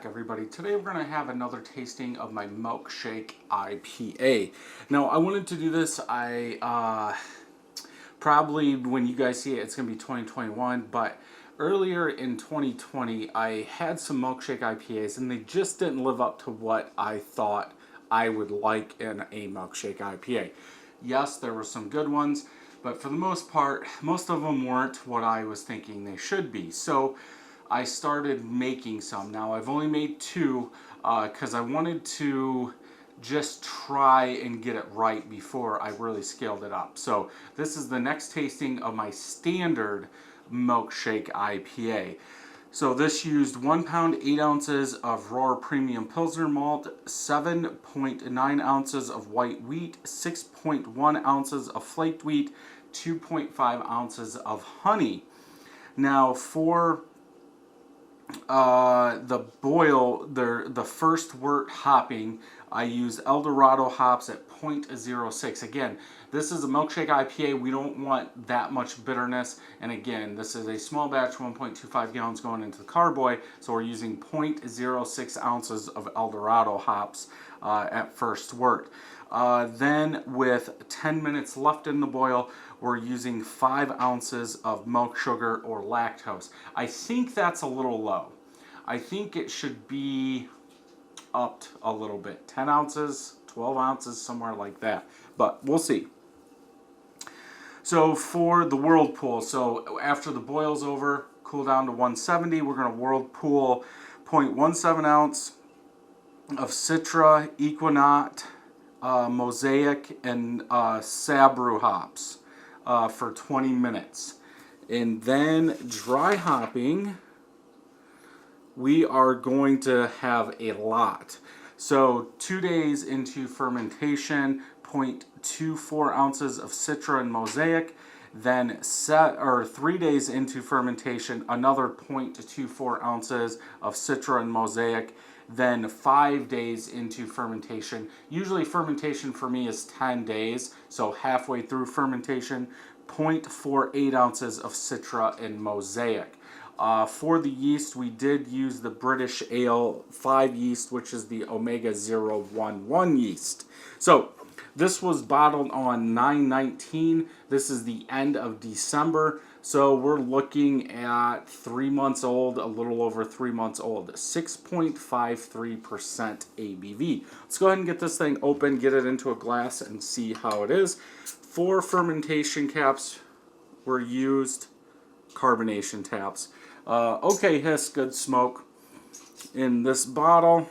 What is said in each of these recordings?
everybody. Today we're going to have another tasting of my Milkshake IPA. Now I wanted to do this, probably when you guys see it, it's going to be 2021, but earlier in 2020 I had some Milkshake IPAs and they just didn't live up to what I thought I would like in a Milkshake IPA. Yes, there were some good ones, but for the most part, most of them weren't what I was thinking they should be. So I started making some. Now I've only made two because I wanted to just try and get it right before I really scaled it up. So this is the next tasting of my standard Milkshake IPA. So this used 1 pound 8 ounces of raw premium Pilsner malt, 7.9 ounces of white wheat, 6.1 ounces of flaked wheat, 2.5 ounces of honey. Now for the boil, the first wort hopping, I use Dorado hops at 0.06. Again, this is a Milkshake IPA. We don't want that much bitterness. And again, this is a small batch, 1.25 gallons going into the carboy. So we're using 0.06 ounces of Dorado hops at first wort. Then with 10 minutes left in the boil, we're using 5 ounces of milk sugar or lactose. I think that's a little low. I think it should be upped a little bit. 10 ounces, 12 ounces, somewhere like that. But we'll see. So for the whirlpool, so after the boil's over, cool down to 170, we're going to whirlpool 0.17 ounce of Citra, Ekuanot, Mosaic, and Sabro hops for 20 minutes. And then dry hopping, we are going to have a lot. So 2 days into fermentation, 0.24 ounces of Citra and Mosaic. Then 3 days into fermentation, another 0.24 ounces of Citra and Mosaic. Then 5 days into fermentation. Usually fermentation for me is 10 days, so halfway through fermentation, 0.48 ounces of Citra and Mosaic. For the yeast, we did use the British Ale 5 yeast, which is the Omega 011 yeast. So this was bottled on 9/19. This is the end of December. So we're looking at 3 months old, a little over 3 months old. 6.53% ABV. Let's go ahead and get this thing open, get it into a glass, and see how it is. 4 fermentation caps were used, carbonation taps. Okay, hiss, good smoke. In this bottle,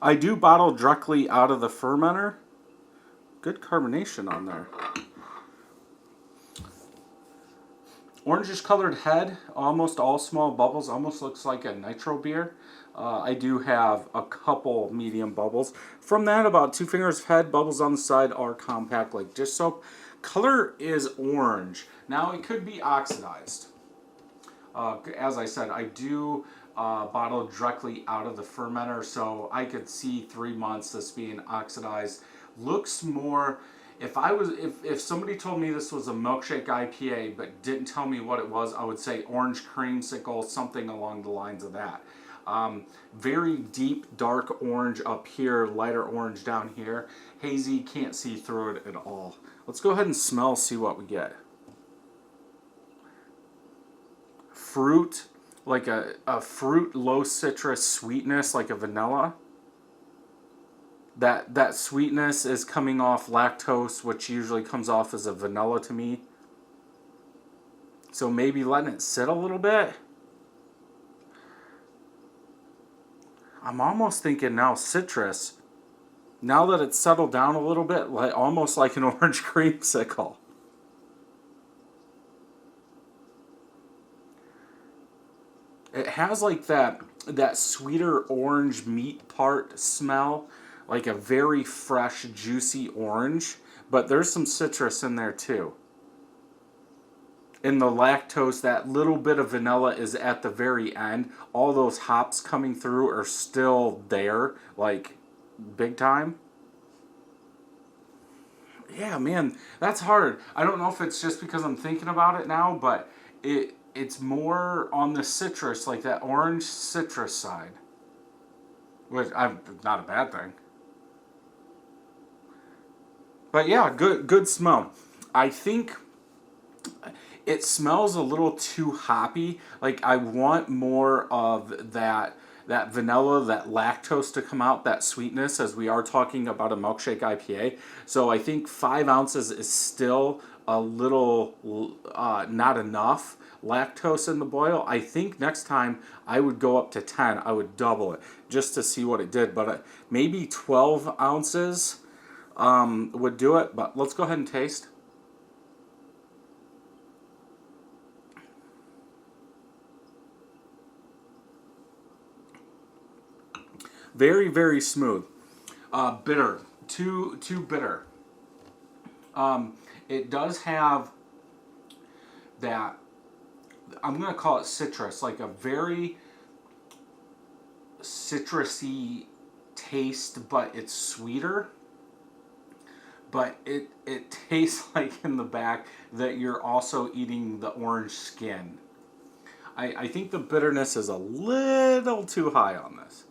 I do bottle directly out of the fermenter. Good carbonation on there. Orangish colored head, almost all small bubbles, almost looks like a nitro beer. I do have a couple medium bubbles. From that, about 2 fingers of head, bubbles on the side are compact like dish soap. Color is orange. Now it could be oxidized. As I said, I do bottle directly out of the fermenter, so I could see 3 months this being oxidized. Looks more, if somebody told me this was a Milkshake IPA but didn't tell me what it was, I would say orange creamsicle, something along the lines of that. Very deep dark orange up here, lighter orange down here. Hazy, can't see through it at all. Let's go ahead and smell, see what we get. Fruit, like a fruit low citrus sweetness, like a vanilla. That sweetness is coming off lactose, which usually comes off as a vanilla to me. So maybe letting it sit a little bit. I'm almost thinking now citrus. Now that it's settled down a little bit, almost like an orange creamsicle. It has like that sweeter orange meat part smell, like a very fresh, juicy orange, but there's some citrus in there too. In the lactose, that little bit of vanilla is at the very end. All those hops coming through are still there, like big time. Yeah, man, that's hard. I don't know if it's just because I'm thinking about it now, but it it's more on the citrus, like that orange citrus side, which I'm not a bad thing. But yeah, good smell. I think it smells a little too hoppy. Like I want more of that vanilla, that lactose to come out, that sweetness, as we are talking about a milkshake IPA. So I think 5 ounces is still a little not enough lactose in the boil. I think next time I would go up to 10. I would double it just to see what it did. But maybe 12 ounces would do it. But let's go ahead and taste. Very, very smooth. Bitter. Too bitter. It does have that, I'm going to call it citrus, like a very citrusy taste, but it's sweeter. But it tastes like in the back that you're also eating the orange skin. I think the bitterness is a little too high on this.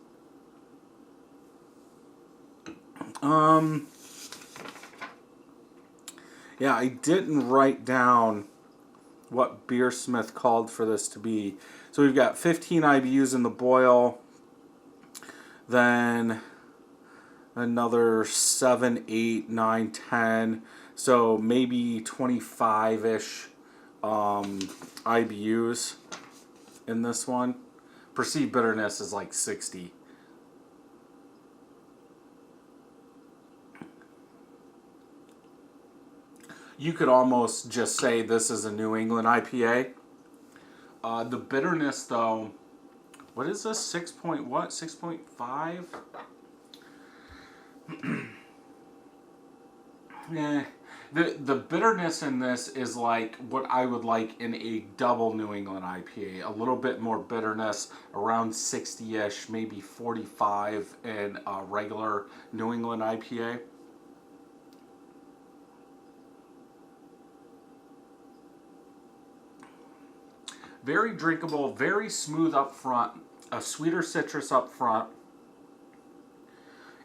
Yeah, I didn't write down what Beersmith called for this to be. So we've got 15 IBUs in the boil, then another 7, 8, 9, 10, so maybe 25-ish IBUs in this one. Perceived bitterness is like 60. You could almost just say this is a New England IPA. The bitterness, though, what is this? 6 point what? 6.5? Yeah. The bitterness in this is like what I would like in a double New England IPA. A little bit more bitterness, around 60-ish, maybe 45 in a regular New England IPA. Very drinkable, very smooth up front, a sweeter citrus up front.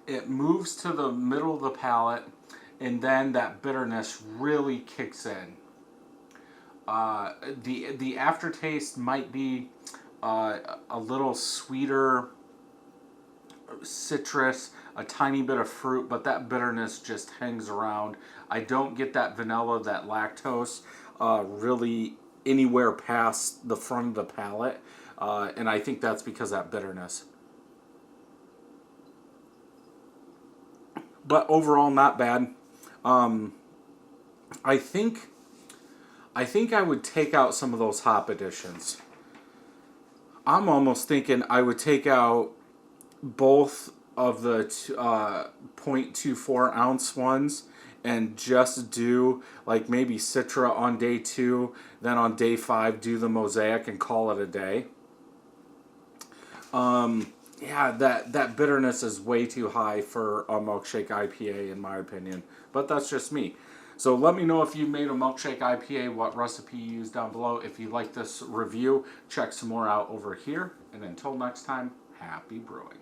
It moves to the middle of the palate, and then that bitterness really kicks in. The aftertaste might be a little sweeter citrus, a tiny bit of fruit, but that bitterness just hangs around. I don't get that vanilla, that lactose really anywhere past the front of the palate, and I think that's because of that bitterness. But overall, not bad. I think I would take out some of those hop additions. I'm almost thinking I would take out both of the 0.24 ounce ones and just do like maybe Citra on day 2, then on day 5 do the Mosaic and call it a day. Yeah, that bitterness is way too high for a milkshake IPA in my opinion, but that's just me. So let me know if you made a milkshake IPA, what recipe you used down below. If you like this review, check some more out over here. And until next time, happy brewing.